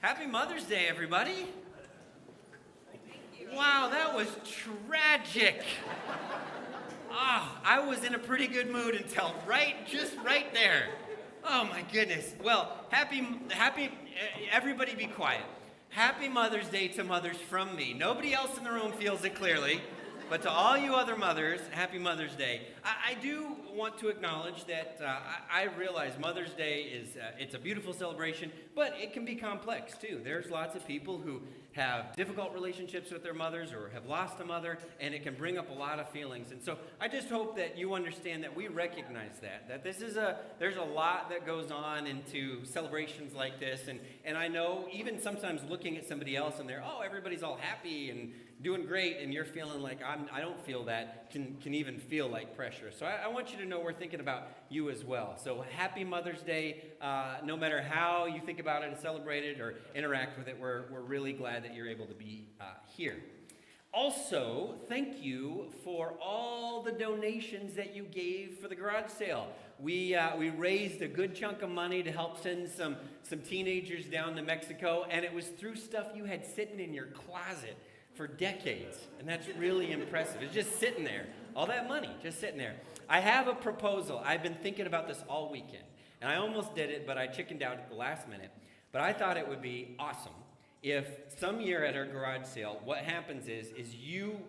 Happy Mother's Day, everybody. Wow, that was tragic. I was in a pretty good mood until just right there. Oh my goodness. Well, everybody be quiet. Happy Mother's Day to mothers from me. Nobody else in the room feels it clearly, but to all you other mothers, happy Mother's Day. I do want to acknowledge that I realize Mother's Day it's a beautiful celebration, but it can be complex too. There's lots of people who have difficult relationships with their mothers or have lost a mother, and it can bring up a lot of feelings. And so I just hope that you understand that we recognize that there's a lot that goes on into celebrations like this. And I know even sometimes looking at somebody else and everybody's all happy and doing great, and you're feeling like I don't feel that, can even feel like pressure. So I want you to know we're thinking about you as well. So happy Mother's Day. No matter how you think about it and celebrate it or interact with it, we're really glad that you're able to be here. Also, thank you for all the donations that you gave for the garage sale. We raised a good chunk of money to help send some teenagers down to Mexico, and it was through stuff you had sitting in your closet for decades, and that's really impressive. It's just sitting there, all that money just sitting there. I have a proposal. I've been thinking about this all weekend, and I almost did it, but I chickened out at the last minute. But I thought it would be awesome if some year at our garage sale, what happens is you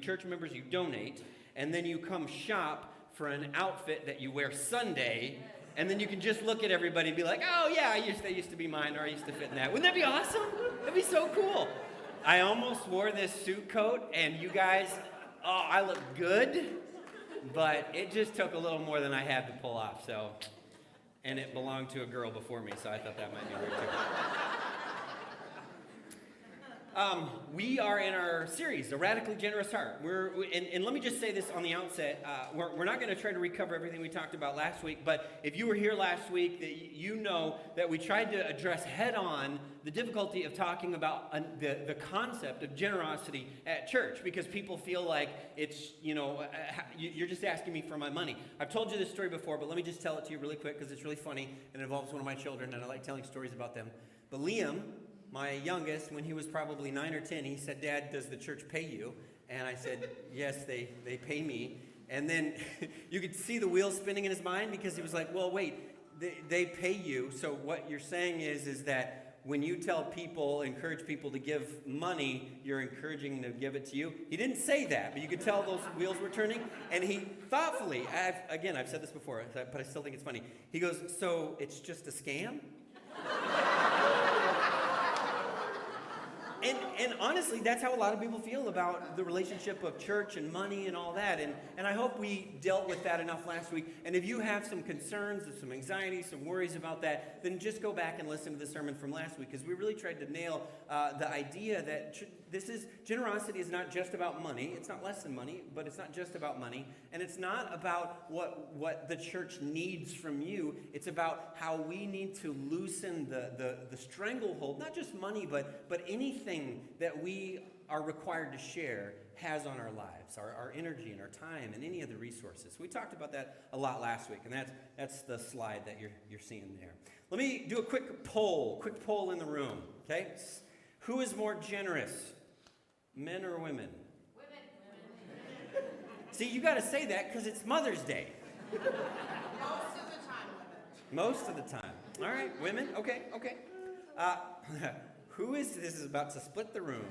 church members, you donate, and then you come shop for an outfit that you wear Sunday, and then you can just look at everybody and be like, oh yeah, that used to be mine, or I used to fit in that. Wouldn't that be awesome? That'd be so cool. I almost wore this suit coat, and you guys, I look good, but it just took a little more than I had to pull off, and it belonged to a girl before me, so I thought that might be weird too. We are in our series, A Radically Generous Heart. And let me just say this on the outset. We're not going to try to recover everything we talked about last week, but if you were here last week, you know that we tried to address head-on the difficulty of talking about the concept of generosity at church, because people feel like it's, you're just asking me for my money. I've told you this story before, but let me just tell it to you really quick because it's really funny and it involves one of my children, and I like telling stories about them. But Liam, my youngest, when he was probably 9 or 10, he said, Dad, does the church pay you? And I said, yes, they pay me. And then you could see the wheels spinning in his mind, because he was like, well, wait, they pay you. So what you're saying is that when you encourage people to give money, you're encouraging them to give it to you. He didn't say that, but you could tell those wheels were turning. And he thoughtfully, I've said this before, but I still think it's funny. He goes, so it's just a scam? And honestly, that's how a lot of people feel about the relationship of church and money and all that. And I hope we dealt with that enough last week. And if you have some concerns, some anxieties, some worries about that, then just go back and listen to the sermon from last week, because we really tried to nail the idea that generosity is not just about money. It's not less than money, but it's not just about money. And it's not about what the church needs from you. It's about how we need to loosen the stranglehold, not just money, but anything that we are required to share has on our lives, our energy and our time and any of the resources. We talked about that a lot last week, and that's the slide that you're seeing there. Let me do a quick poll in the room, okay? Who is more generous, men or women? Women. See, you got to say that because it's Mother's Day. Most of the time. All right, women, okay. Who is about to split the room?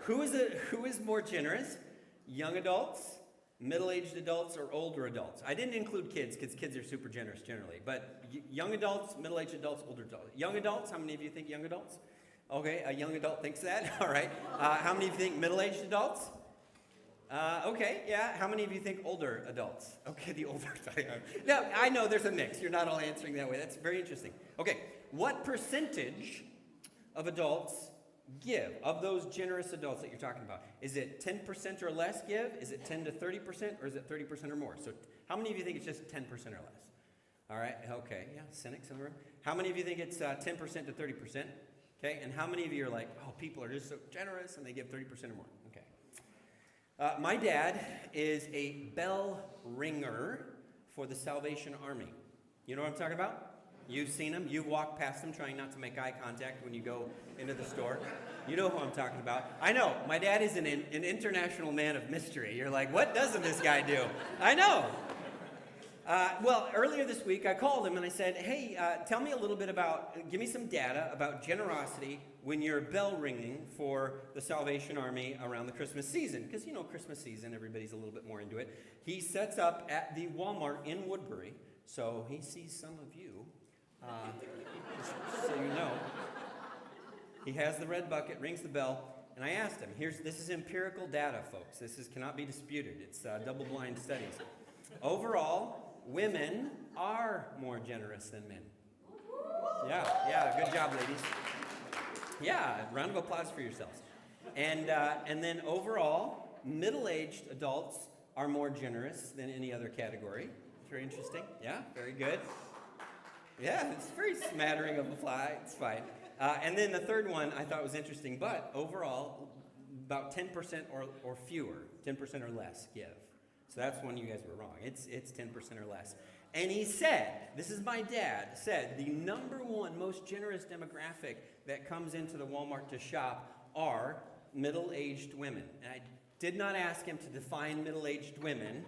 Who is more generous? Young adults, middle-aged adults, or older adults? I didn't include kids, because kids are super generous generally. But young adults, middle-aged adults, older adults. Young adults, how many of you think young adults? Okay, a young adult thinks that. All right. How many of you think middle-aged adults? Okay, yeah. How many of you think older adults? Okay, the older. No, I know there's a mix. You're not all answering that way. That's very interesting. Okay, what percentage of adults give, of those generous adults that you're talking about? Is it 10% or less give? Is it 10 to 30%? Or is it 30% or more? So how many of you think it's just 10% or less? All right, okay, yeah, cynics in the room. How many of you think it's 10% to 30%? Okay, and how many of you are like, oh, people are just so generous and they give 30% or more? Okay. My dad is a bell ringer for the Salvation Army. You know what I'm talking about? You've seen them. You've walked past them trying not to make eye contact when you go into the store. You know who I'm talking about. I know. My dad is an international man of mystery. You're like, what doesn't this guy do? I know. Well, earlier this week, I called him and I said, hey, tell me a little bit give me some data about generosity when you're bell ringing for the Salvation Army around the Christmas season. Because, Christmas season, everybody's a little bit more into it. He sets up at the Walmart in Woodbury, so he sees some of you, just so you know. He has the red bucket, rings the bell, and I asked him, this is empirical data, folks. This cannot be disputed. It's double-blind studies. Overall, women are more generous than men. Yeah, good job, ladies. Yeah, round of applause for yourselves. And then overall, middle-aged adults are more generous than any other category. It's very interesting. Yeah, very good. Yeah, it's very smattering of a fly. It's fine. And then the third one I thought was interesting, but overall, about 10% or fewer, 10% or less give. So that's when you guys were wrong. It's 10% or less. And he said, this is my dad, said the number one most generous demographic that comes into the Walmart to shop are middle-aged women. And I did not ask him to define middle-aged women,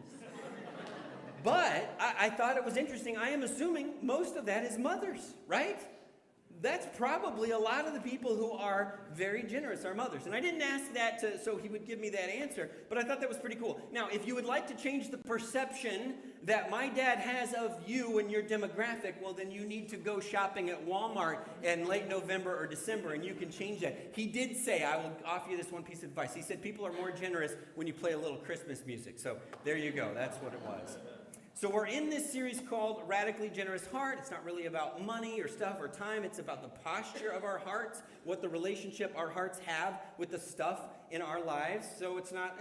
but I thought it was interesting. I am assuming most of that is mothers, right? That's probably a lot of the people who are very generous are mothers. And I didn't ask that so he would give me that answer, but I thought that was pretty cool. Now, if you would like to change the perception that my dad has of you and your demographic, well, then you need to go shopping at Walmart in late November or December, and you can change that. He did say, I will offer you this one piece of advice. He said people are more generous when you play a little Christmas music. So there you go. That's what it was. So we're in this series called Radically Generous Heart. It's not really about money or stuff or time. It's about the posture of our hearts, what the relationship our hearts have with the stuff in our lives. So it's not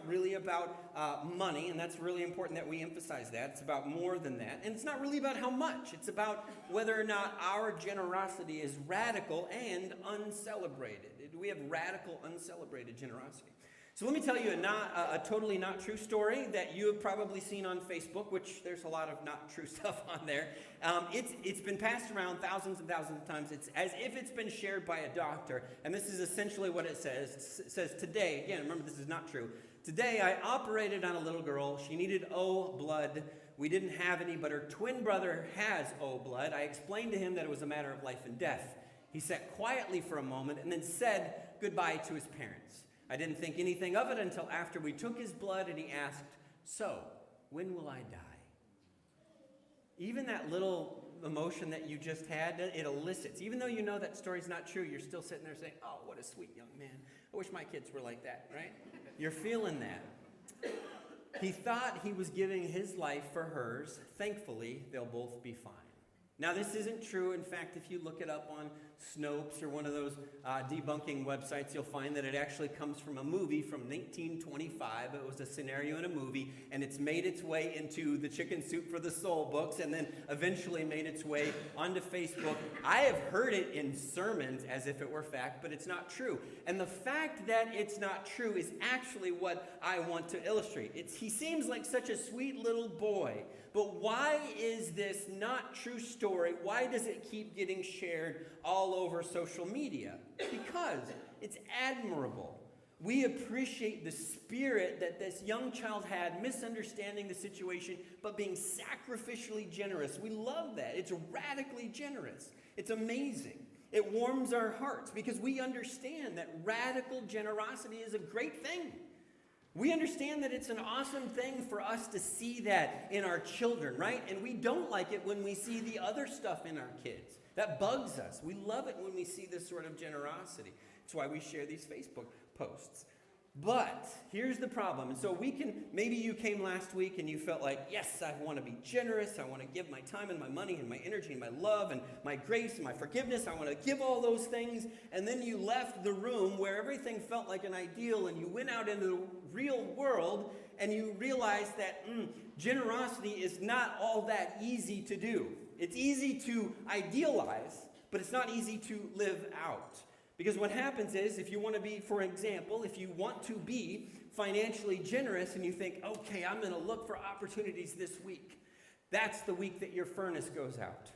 really about money, and that's really important that we emphasize that. It's about more than that. And it's not really about how much. It's about whether or not our generosity is radical and uncelebrated. We have radical, uncelebrated generosity. So let me tell you a totally not true story that you have probably seen on Facebook, which there's a lot of not true stuff on there. It's been passed around thousands and thousands of times. It's as if it's been shared by a doctor, and this is essentially what it says. It says, today, again, remember this is not true. Today I operated on a little girl. She needed O blood. We didn't have any, but her twin brother has O blood. I explained to him that it was a matter of life and death. He sat quietly for a moment and then said goodbye to his parents. I didn't think anything of it until after we took his blood and he asked, so, when will I die? Even that little emotion that you just had, it elicits. Even though you know that story's not true, you're still sitting there saying, oh, what a sweet young man. I wish my kids were like that, right? You're feeling that. He thought he was giving his life for hers. Thankfully, they'll both be fine. Now, this isn't true. In fact, if you look it up on Snopes or one of those debunking websites, you'll find that it actually comes from a movie from 1925. It was a scenario in a movie, and it's made its way into the Chicken Soup for the Soul books, and then eventually made its way onto Facebook. I have heard it in sermons as if it were fact, but it's not true. And the fact that it's not true is actually what I want to illustrate. He seems like such a sweet little boy. But why is this not true story? Why does it keep getting shared all over social media? Because it's admirable. We appreciate the spirit that this young child had, misunderstanding the situation, but being sacrificially generous. We love that. It's radically generous. It's amazing. It warms our hearts because we understand that radical generosity is a great thing. We understand that it's an awesome thing for us to see that in our children, right? And we don't like it when we see the other stuff in our kids. That bugs us. We love it when we see this sort of generosity. That's why we share these Facebook posts. But here's the problem. And so maybe you came last week and you felt like, yes, I want to be generous. I want to give my time and my money and my energy and my love and my grace and my forgiveness. I want to give all those things. And then you left the room where everything felt like an ideal and you went out into the real world and you realized that generosity is not all that easy to do. It's easy to idealize, but it's not easy to live out. Because what happens is, if you want to be, for example, if you want to be financially generous and you think, okay, I'm going to look for opportunities this week, that's the week that your furnace goes out.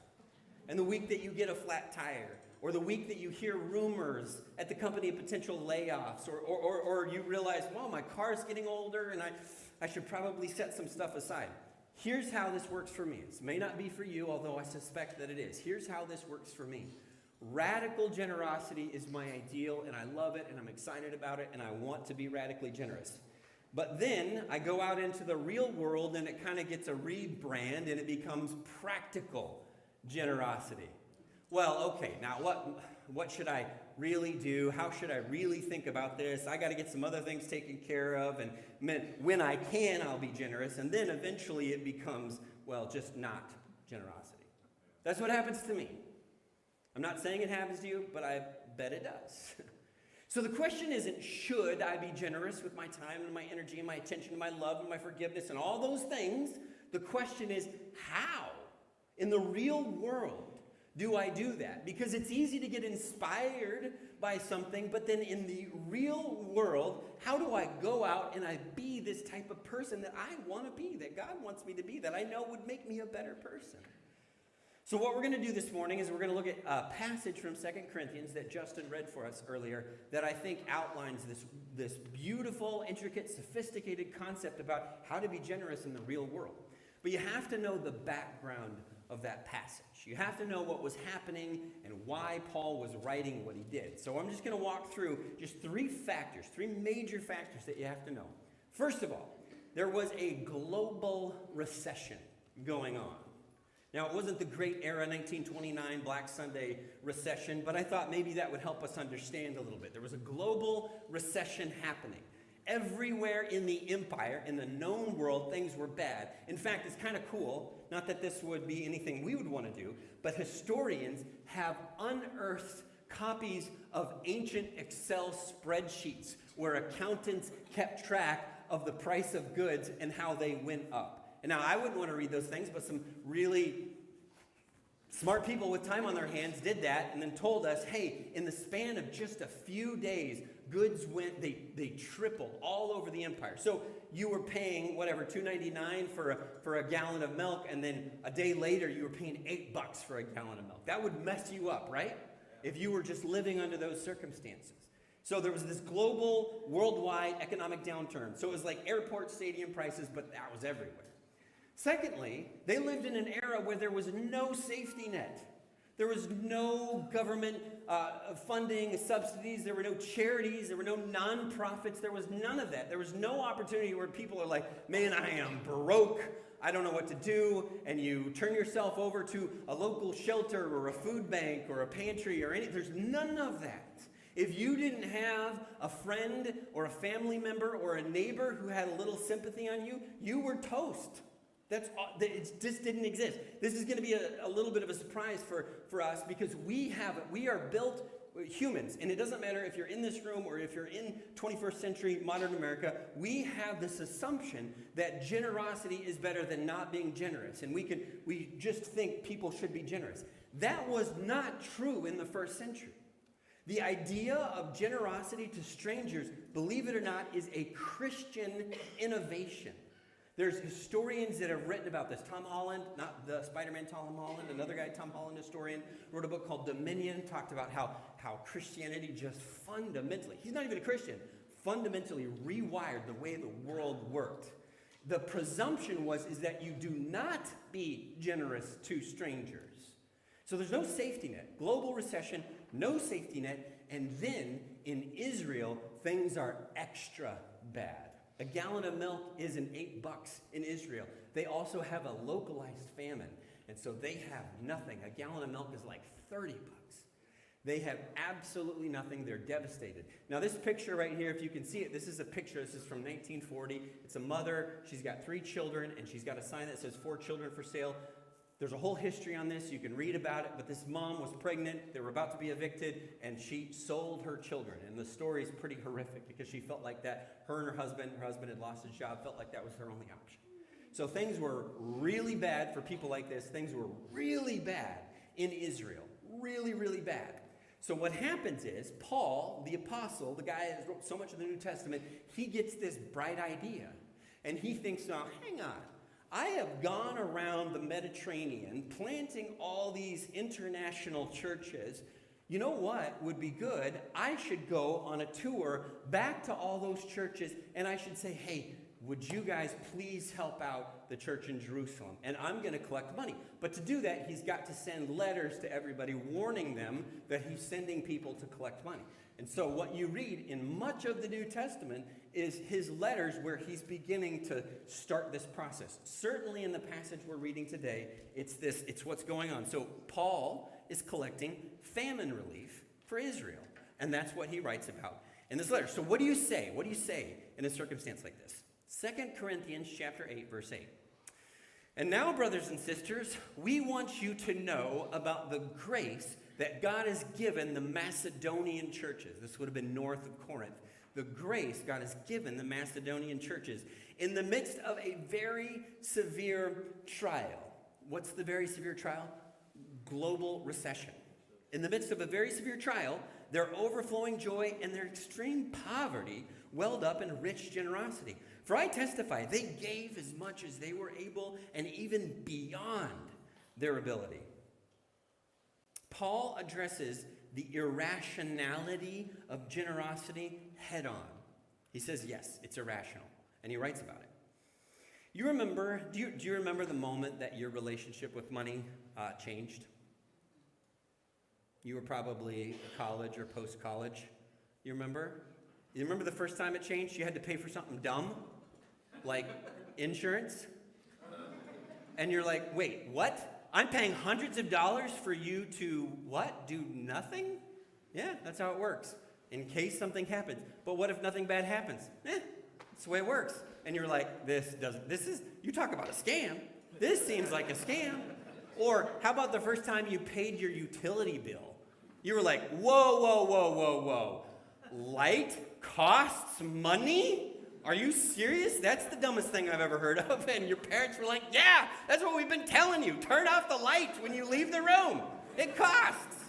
and the week that you get a flat tire, or the week that you hear rumors at the company of potential layoffs, or you realize, well, my car's getting older and I should probably set some stuff aside. Here's how this works for me. This may not be for you, although I suspect that it is. Here's how this works for me. Radical generosity is my ideal, and I love it, and I'm excited about it, and I want to be radically generous. But then I go out into the real world, and it kind of gets a rebrand, and it becomes practical generosity. Well, okay, now what should I really do? How should I really think about this? I got to get some other things taken care of, and when I can, I'll be generous. And then eventually it becomes, well, just not generosity. That's what happens to me. I'm not saying it happens to you, but I bet it does. So the question isn't, should I be generous with my time and my energy and my attention and my love and my forgiveness and all those things? The question is, how? In the real world, do I do that? Because it's easy to get inspired by something, but then in the real world, how do I go out and I be this type of person that I want to be, that God wants me to be, that I know would make me a better person? So what we're going to do this morning is we're going to look at a passage from 2 Corinthians that Justin read for us earlier that I think outlines this beautiful, intricate, sophisticated concept about how to be generous in the real world. But you have to know the background of that passage. You have to know what was happening and why Paul was writing what he did. So I'm just going to walk through just three major factors that you have to know. First of all, there was a global recession going on. Now, it wasn't the great era 1929 Black Sunday recession, but I thought maybe that would help us understand a little bit. There was a global recession happening. Everywhere in the empire, in the known world, things were bad. In fact, it's kind of cool, not that this would be anything we would want to do, but historians have unearthed copies of ancient Excel spreadsheets where accountants kept track of the price of goods and how they went up. And now, I wouldn't want to read those things, but some really smart people with time on their hands did that and then told us, hey, in the span of just a few days, goods went, they tripled all over the empire. So you were paying, $2.99 for a gallon of milk, and then a day later, you were paying $8 for a gallon of milk. That would mess you up, right? If you were just living under those circumstances. So there was this global, worldwide economic downturn. So it was like airport stadium prices, but that was everywhere. Secondly, they lived in an era where there was no safety net. There was no government funding, subsidies. There were no charities. There were no nonprofits. There was none of that. There was no opportunity where people are like, man, I am broke. I don't know what to do. And you turn yourself over to a local shelter or a food bank or a pantry or anything. There's none of that. If you didn't have a friend or a family member or a neighbor who had a little sympathy on you, you were toast. It just didn't exist. This is going to be a little bit of a surprise for us because we are built humans, and it doesn't matter if you're in this room or if you're in 21st century modern America, we have this assumption that generosity is better than not being generous, and we just think people should be generous. That was not true in the first century. The idea of generosity to strangers, believe it or not, is a Christian innovation. There's historians that have written about this. Tom Holland, not the Spider-Man Tom Holland, another guy, Tom Holland, historian, wrote a book called Dominion, talked about how Christianity just fundamentally, he's not even a Christian, fundamentally rewired the way the world worked. The presumption is that you do not be generous to strangers. So there's no safety net. Global recession, no safety net, and then in Israel, things are extra bad. A gallon of milk isn't $8 in Israel. They also have a localized famine, and so they have nothing. A gallon of milk is like $30. They have absolutely nothing. They're devastated. Now, this picture right here, if you can see it, this is a picture. This is from 1940. It's a mother. She's got 3 children, and she's got a sign that says 4 children for sale. There's a whole history on this. You can read about it, but this mom was pregnant. They were about to be evicted, and she sold her children. And the story is pretty horrific because she felt like that. Her and her husband had lost his job, felt like that was her only option. So things were really bad for people like this. Things were really bad in Israel. Really, really bad. So what happens is Paul, the apostle, the guy that wrote so much of the New Testament, he gets this bright idea. And he thinks, now, hang on. I have gone around the Mediterranean planting all these international churches. You know what would be good? I should go on a tour back to all those churches, and I should say, hey, would you guys please help out the church in Jerusalem? And I'm going to collect money. But to do that, he's got to send letters to everybody warning them that he's sending people to collect money. And so what you read in much of the New Testament is his letters where he's beginning to start this process. Certainly in the passage we're reading today, it's what's going on. So Paul is collecting famine relief for Israel. And that's what he writes about in this letter. So what do you say? What do you say in a circumstance like this? 2 Corinthians chapter 8, verse 8. And now, brothers and sisters, we want you to know about the grace that God has given the Macedonian churches. This would have been north of Corinth. The grace God has given the Macedonian churches in the midst of a very severe trial. What's the very severe trial? Global recession. In the midst of a very severe trial, their overflowing joy and their extreme poverty welled up in rich generosity. For I testify, they gave as much as they were able and even beyond their ability. Paul addresses the irrationality of generosity head on. He says, yes, it's irrational, and he writes about it. Do you remember the moment that your relationship with money changed? You were probably college or post-college. You remember? You remember the first time it changed? You had to pay for something dumb, like insurance? And you're like, wait, what? I'm paying hundreds of dollars for you to, what? Do nothing? Yeah, that's how it works. In case something happens. But what if nothing bad happens? That's the way it works. And you're like, you talk about a scam. This seems like a scam. Or how about the first time you paid your utility bill? You were like, whoa. Light costs money? Are you serious? That's the dumbest thing I've ever heard of. And your parents were like, yeah, that's what we've been telling you. Turn off the lights when you leave the room. It costs.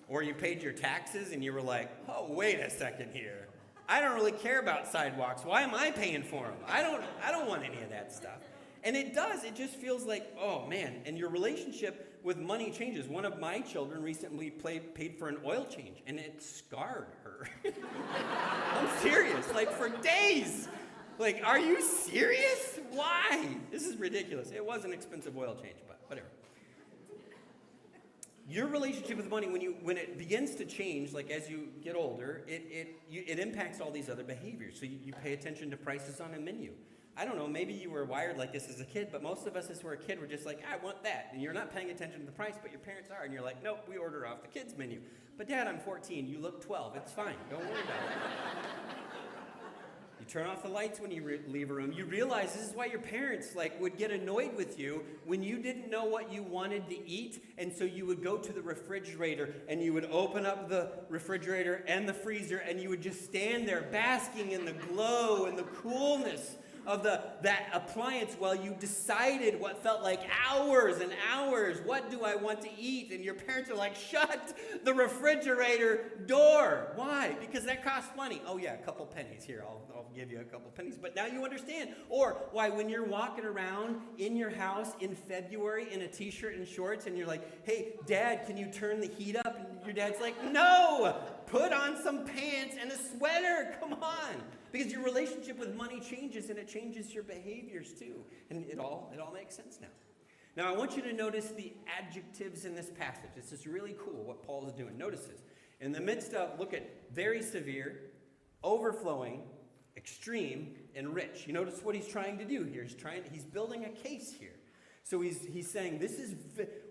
Or you paid your taxes and you were like, oh, wait a second here. I don't really care about sidewalks. Why am I paying for them? I don't want any of that stuff. And it does. It just feels like, oh, man. And your relationship with money changes. One of my children recently paid for an oil change, and it scarred her. I'm serious. Like, for days. Like, are you serious? Why? This is ridiculous. It was an expensive oil change, but whatever. Your relationship with money, when it begins to change, like as you get older, it impacts all these other behaviors. So you pay attention to prices on a menu. I don't know, maybe you were wired like this as a kid, but most of us as we're a kid were just like, I want that. And you're not paying attention to the price, but your parents are. And you're like, nope, we order off the kids' menu. But Dad, I'm 14. You look 12. It's fine. Don't worry about it. You turn off the lights when you leave a room. You realize this is why your parents would get annoyed with you when you didn't know what you wanted to eat. And so you would go to the refrigerator and you would open up the refrigerator and the freezer and you would just stand there basking in the glow and the coolness of that appliance while you decided what felt like hours and hours. What do I want to eat? And your parents are like, shut the refrigerator door. Why? Because that costs money. Oh yeah, a couple pennies. Here, I'll give you a couple pennies. But now you understand. Or why when you're walking around in your house in February in a t-shirt and shorts and you're like, hey, Dad, can you turn the heat up? And your dad's like, no, put on some pants and a sweater. Come on. Because your relationship with money changes and it changes your behaviors too. And it all makes sense now. Now I want you to notice the adjectives in this passage. This is really cool what Paul is doing. Notice this. In the midst of, look at very severe, overflowing, extreme, and rich. You notice what he's trying to do here. He's building a case here. So he's saying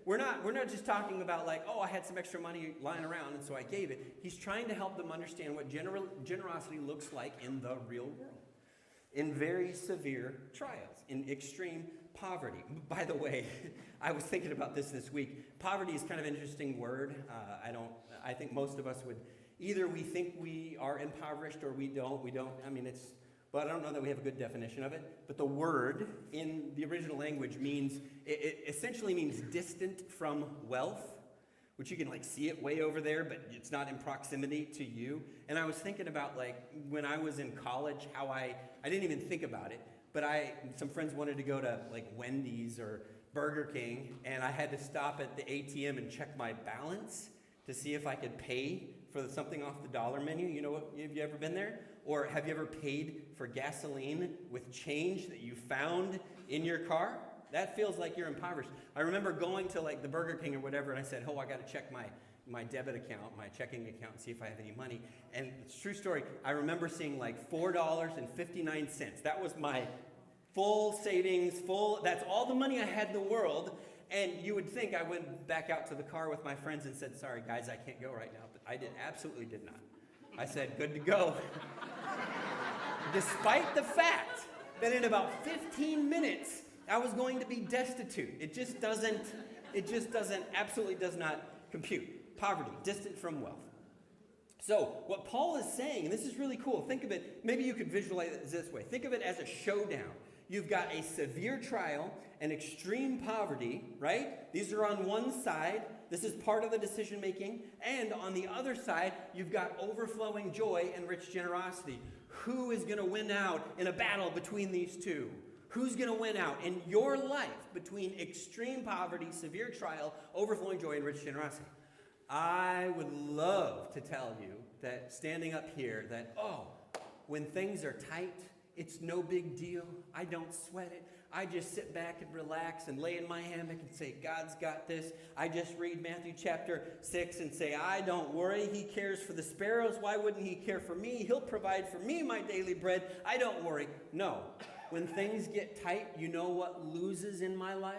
we're not just talking about like, oh, I had some extra money lying around and so I gave it. He's trying to help them understand what generosity looks like in the real world. In very severe trials, in extreme poverty. By the way, I was thinking about this week. Poverty is kind of an interesting word. I think most of us would, either we think we are impoverished or we don't. But I don't know that we have a good definition of it. But the word in the original language it essentially means distant from wealth, which you can see it way over there, but it's not in proximity to you. And I was thinking about when I was in college, how I didn't even think about it, but some friends wanted to go to like Wendy's or Burger King, and I had to stop at the ATM and check my balance to see if I could pay for something off the dollar menu. You know what? Have you ever been there? Or have you ever paid for gasoline with change that you found in your car? That feels like you're impoverished. I remember going to like the Burger King or whatever, and I said, I got to check my debit account, my checking account, and see if I have any money. And it's a true story. I remember seeing like $4.59. That was my full savings, that's all the money I had in the world. And you would think I went back out to the car with my friends and said, sorry guys, I can't go right now. But I absolutely did not. I said, good to go. Despite the fact that in about 15 minutes, I was going to be destitute. It just absolutely does not compute. Poverty, distant from wealth. So what Paul is saying, and this is really cool, think of it, maybe you could visualize it this way. Think of it as a showdown. You've got a severe trial and extreme poverty, right? These are on one side. This is part of the decision making. And on the other side, you've got overflowing joy and rich generosity. Who is going to win out in a battle between these two? Who's going to win out in your life between extreme poverty, severe trial, overflowing joy, and rich generosity? I would love to tell you that standing up here that, when things are tight, it's no big deal. I don't sweat it. I just sit back and relax and lay in my hammock and say, God's got this. I just read Matthew chapter 6 and say, I don't worry. He cares for the sparrows. Why wouldn't he care for me? He'll provide for me my daily bread. I don't worry. No. When things get tight, you know what loses in my life?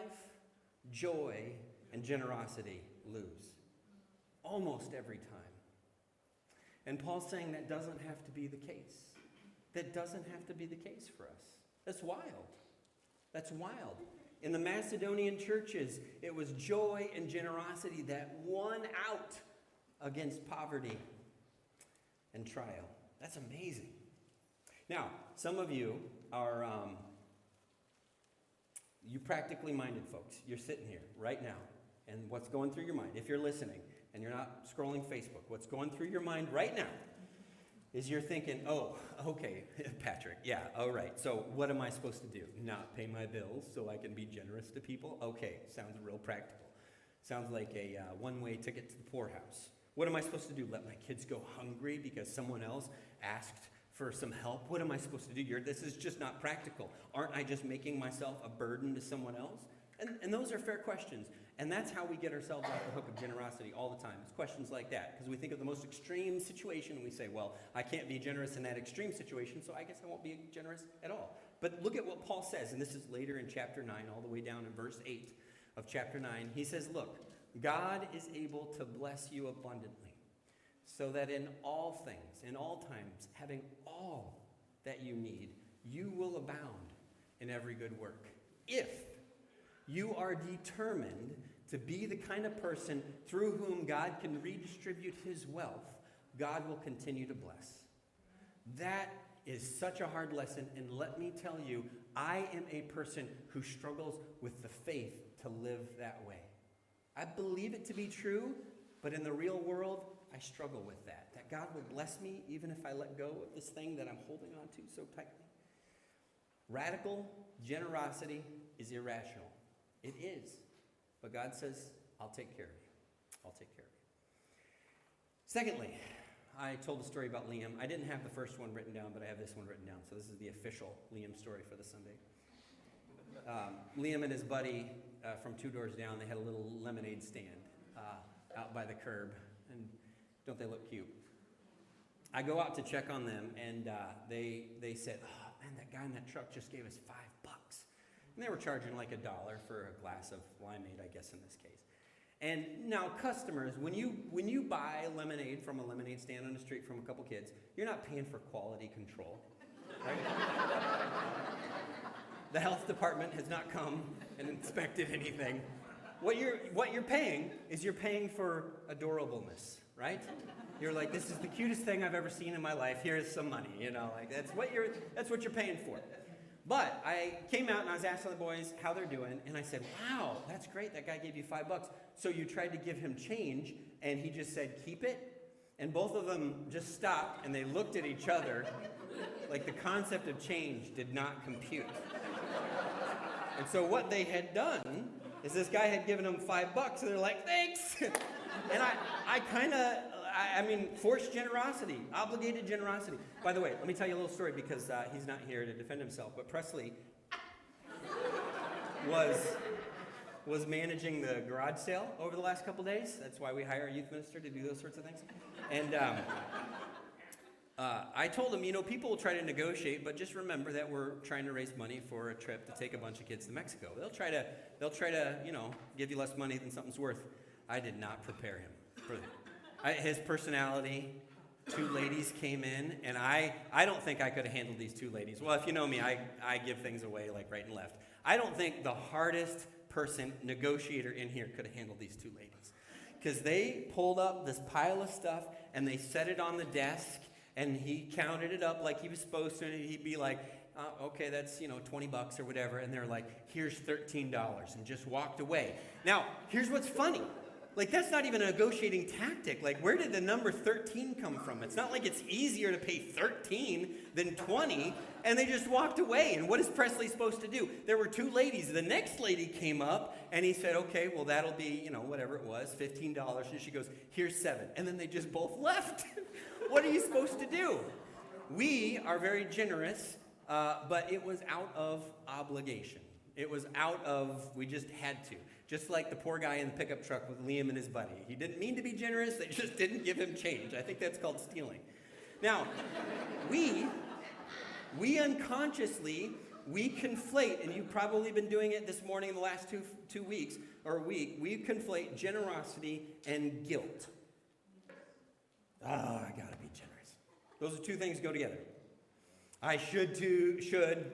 Joy and generosity lose. Almost every time. And Paul's saying that doesn't have to be the case. That doesn't have to be the case for us. That's wild. That's wild. In the Macedonian churches, it was joy and generosity that won out against poverty and trial. That's amazing. Now, some of you are you practically minded folks. You're sitting here right now, and what's going through your mind, if you're listening and you're not scrolling Facebook, what's going through your mind right now is you're thinking, okay, Patrick, yeah, all right. So what am I supposed to do? Not pay my bills so I can be generous to people? Okay, sounds real practical. Sounds like a one-way ticket to the poorhouse. What am I supposed to do? Let my kids go hungry because someone else asked for some help? What am I supposed to do? This is just not practical. Aren't I just making myself a burden to someone else? And those are fair questions. And that's how we get ourselves off the hook of generosity all the time. It's questions like that. Because we think of the most extreme situation and we say, well, I can't be generous in that extreme situation, so I guess I won't be generous at all. But look at what Paul says, and this is later in chapter 9, all the way down in verse 8 of chapter 9. He says, look, God is able to bless you abundantly, so that in all things, in all times, having all that you need, you will abound in every good work. If you are determined to be the kind of person through whom God can redistribute his wealth, God will continue to bless. That is such a hard lesson, and let me tell you, I am a person who struggles with the faith to live that way. I believe it to be true, but in the real world, I struggle with that. That God will bless me even if I let go of this thing that I'm holding on to so tightly. Radical generosity is irrational. It is. But God says, I'll take care of you. I'll take care of you. Secondly, I told a story about Liam. I didn't have the first one written down, but I have this one written down. So this is the official Liam story for the Sunday. Liam and his buddy from 2 doors down, they had a little lemonade stand out by the curb. And don't they look cute? I go out to check on them, and they said, oh, man, that guy in that truck just gave us $5. And they were charging like $1 for a glass of limeade, I guess, in this case. And now customers, when you buy lemonade from a lemonade stand on the street from a couple kids, you're not paying for quality control, right? The health department has not come and inspected anything. What you're paying is you're paying for adorableness, right? You're like, this is the cutest thing I've ever seen in my life. Here's some money, like that's what you're paying for. But I came out and I was asking the boys how they're doing, and I said, wow, that's great. That guy gave you $5. So you tried to give him change, and he just said, keep it? And both of them just stopped and they looked at each other like the concept of change did not compute. And so what they had done is this guy had given them $5 and they're like, thanks. And I mean, forced generosity, obligated generosity. By the way, let me tell you a little story because he's not here to defend himself, but Presley was managing the garage sale over the last couple days. That's why we hire a youth minister to do those sorts of things. And I told him, people will try to negotiate, but just remember that we're trying to raise money for a trip to take a bunch of kids to Mexico. They'll try to, give you less money than something's worth. I did not prepare him for that. His personality, 2 ladies came in, and I don't think I could have handled these 2 ladies. Well, if you know me, I give things away like right and left. I don't think the hardest negotiator in here could have handled these 2 ladies. Because they pulled up this pile of stuff, and they set it on the desk, and he counted it up like he was supposed to, and he'd be like, okay, that's, $20 or whatever, and they're like, here's $13, and just walked away. Now, here's what's funny. Like, that's not even a negotiating tactic. Like, where did the number 13 come from? It's not like it's easier to pay 13 than 20, and they just walked away. And what is Presley supposed to do? There were 2 ladies. The next lady came up, and he said, okay, well, that'll be, whatever it was, $15. And she goes, here's 7. And then they just both left. What are you supposed to do? We are very generous, but it was out of obligation. It was out of, we just had to. Just like the poor guy in the pickup truck with Liam and his buddy. He didn't mean to be generous, they just didn't give him change. I think that's called stealing. Now, we unconsciously, we conflate, and you've probably been doing it this morning in the last two weeks, or a week, we conflate generosity and guilt. I gotta be generous. Those are 2 things go together. I should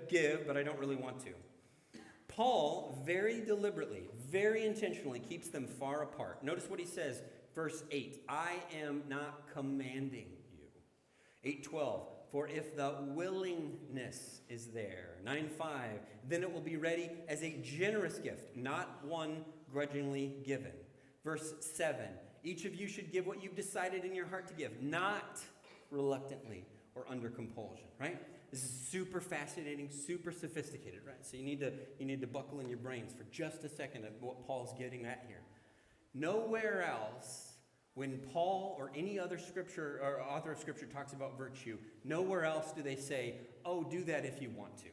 give, but I don't really want to. Paul very deliberately, very intentionally keeps them far apart. Notice what he says, verse 8, I am not commanding you. 8:12, for if the willingness is there. 9:5, then it will be ready as a generous gift, not one grudgingly given. Verse 7, each of you should give what you've decided in your heart to give, not reluctantly or under compulsion, right? This is super fascinating, super sophisticated, right? So you need to buckle in your brains for just a second at what Paul's getting at here. Nowhere else, when Paul or any other scripture or author of scripture talks about virtue, nowhere else do they say, oh, do that if you want to.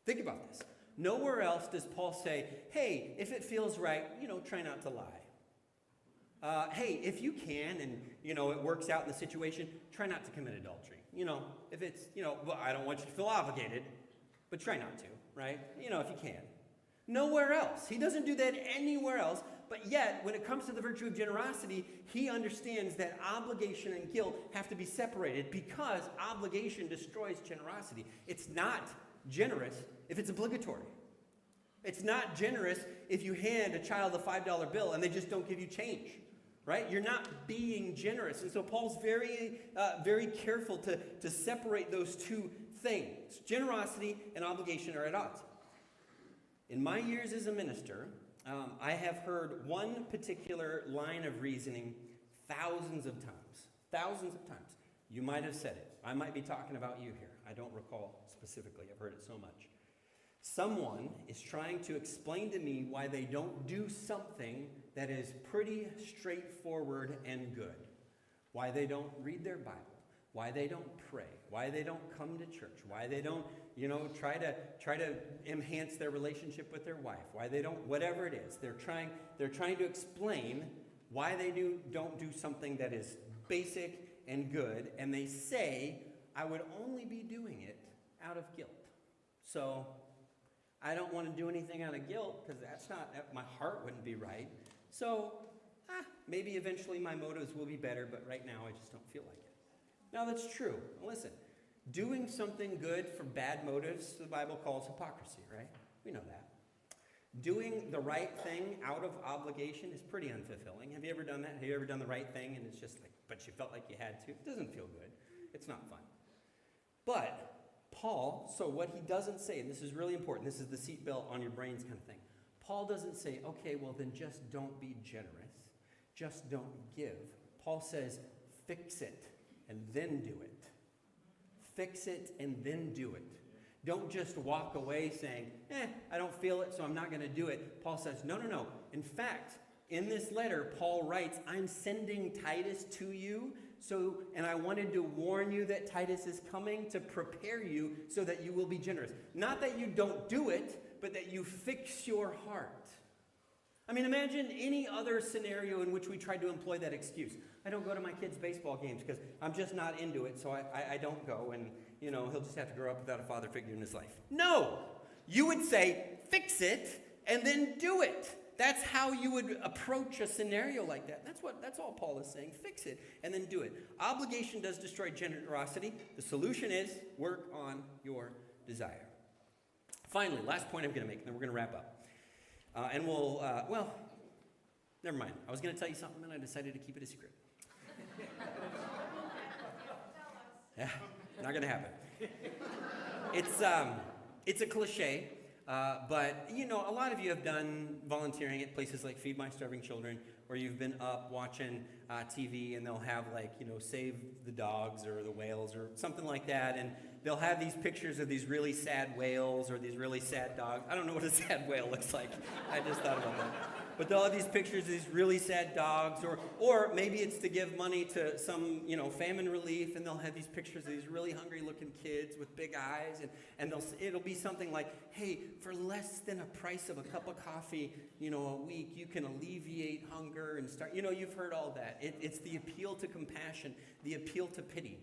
Think about this. Nowhere else does Paul say, hey, if it feels right, try not to lie. Hey, if you can and, it works out in the situation, try not to commit adultery. If it's, well, I don't want you to feel obligated, but try not to, right? If you can. Nowhere else. He doesn't do that anywhere else, but yet, when it comes to the virtue of generosity, he understands that obligation and guilt have to be separated because obligation destroys generosity. It's not generous if it's obligatory. It's not generous if you hand a child a $5 bill and they just don't give you change. Right? You're not being generous. And so Paul's very careful to separate those 2 things. Generosity and obligation are at odds. In my years as a minister, I have heard one particular line of reasoning thousands of times. Thousands of times. You might have said it. I might be talking about you here. I don't recall specifically. I've heard it so much. Someone is trying to explain to me why they don't do something that is pretty straightforward and good. Why they don't read their Bible. Why they don't pray. Why they don't come to church. Why they don't, try to enhance their relationship with their wife. Why they don't, whatever it is. They're trying to explain why they don't do something that is basic and good. And they say, I would only be doing it out of guilt. So I don't want to do anything out of guilt because my heart wouldn't be right. So maybe eventually my motives will be better, but right now I just don't feel like it. Now that's true. Listen, doing something good for bad motives, the Bible calls hypocrisy, right? We know that. Doing the right thing out of obligation is pretty unfulfilling. Have you ever done that? Have you ever done the right thing and it's just like, but you felt like you had to? It doesn't feel good. It's not fun. But Paul, so what he doesn't say, and this is really important, this is the seatbelt on your brains kind of thing. Paul doesn't say, okay, well then just don't be generous. Just don't give. Paul says, Fix it and then do it. Fix it and then do it. Don't just walk away saying, I don't feel it, so I'm not going to do it. Paul says, no. In fact, in this letter, Paul writes, I'm sending Titus to you, and I wanted to warn you that Titus is coming to prepare you so that you will be generous. Not that you don't do it, but that you fix your heart. I mean, imagine any other scenario in which we tried to employ that excuse. I don't go to my kids' baseball games because I'm just not into it, so I don't go, and, he'll just have to grow up without a father figure in his life. No! You would say, fix it, and then do it. That's how you would approach a scenario like that. That's all Paul is saying. Fix it, and then do it. Obligation does destroy generosity. The solution is work on your desire. Finally, last point I'm going to make, and then we're going to wrap up. And we'll, never mind. I was going to tell you something, and I decided to keep it a secret. Yeah, not going to happen. It's a cliche, but, a lot of you have done volunteering at places like Feed My Starving Children, or you've been up watching TV, and they'll have, Save the Dogs or the Whales or something like that, and they'll have these pictures of these really sad whales or these really sad dogs. I don't know what a sad whale looks like. I just thought about that. But they'll have these pictures of these really sad dogs, or maybe it's to give money to some, famine relief, and they'll have these pictures of these really hungry-looking kids with big eyes, and it'll be something like, hey, for less than a price of a cup of coffee, a week, you can alleviate hunger and start, you've heard all that. It's the appeal to compassion, the appeal to pity.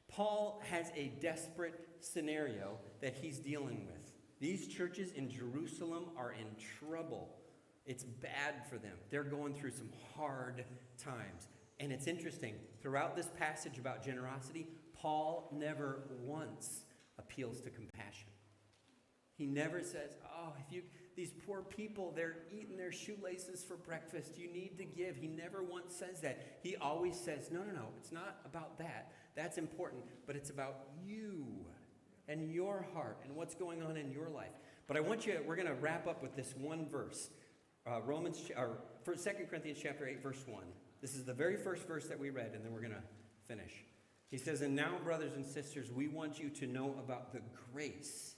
Paul has a desperate scenario that he's dealing with. These churches in Jerusalem are in trouble. It's bad for them. They're going through some hard times. And it's interesting, throughout this passage about generosity, Paul never once appeals to compassion. He never says, these poor people, they're eating their shoelaces for breakfast. You need to give. He never once says that. He always says, no, it's not about that. That's important, but it's about you and your heart and what's going on in your life. But we're going to wrap up with this one verse. 2 Corinthians chapter 8, verse 1. This is the very first verse that we read, and then we're going to finish. He says, and now, brothers and sisters, we want you to know about the grace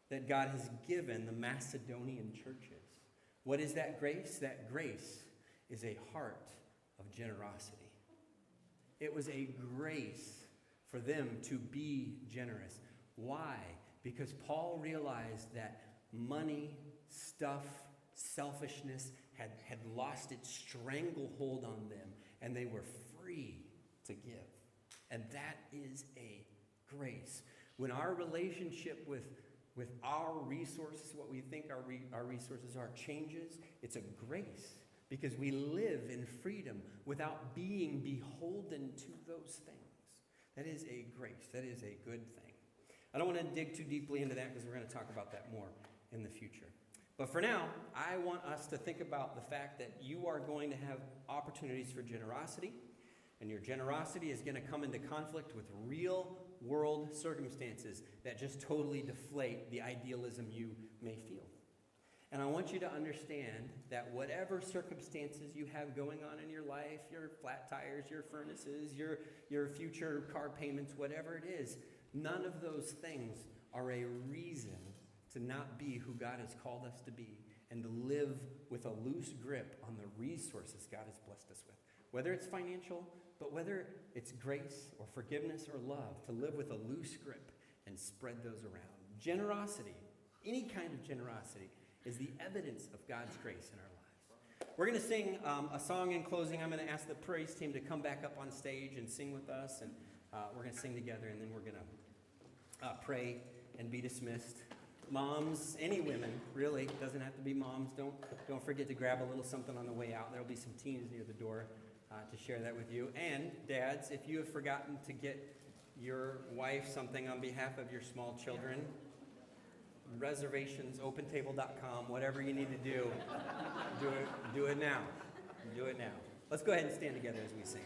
that God has given the Macedonian churches. What is that grace? That grace is a heart of generosity. It was a grace for them to be generous. Why? Because Paul realized that money, stuff, selfishness had lost its stranglehold on them, and they were free to give. And that is a grace. When our relationship with our resources, what we think our resources are, changes, it's a grace. Because we live in freedom without being beholden to those things. That is a grace. That is a good thing. I don't want to dig too deeply into that because we're going to talk about that more in the future. But for now, I want us to think about the fact that you are going to have opportunities for generosity, and your generosity is going to come into conflict with real world circumstances that just totally deflate the idealism you may feel. And I want you to understand that whatever circumstances you have going on in your life, your flat tires, your furnaces, your future car payments, whatever it is, none of those things are a reason to not be who God has called us to be and to live with a loose grip on the resources God has blessed us with. Whether it's financial, but whether it's grace or forgiveness or love, to live with a loose grip and spread those around. Generosity, any kind of generosity, is the evidence of God's grace in our lives. We're going to sing a song in closing. I'm going to ask the praise team to come back up on stage and sing with us, and we're going to sing together, and then we're going to pray and be dismissed. Moms, any women, really, doesn't have to be moms. Don't forget to grab a little something on the way out. There'll be some teens near the door to share that with you. And dads, if you have forgotten to get your wife something on behalf of your small children, reservations, opentable.com, whatever you need to do, do it now. Do it now. Let's go ahead and stand together as we sing.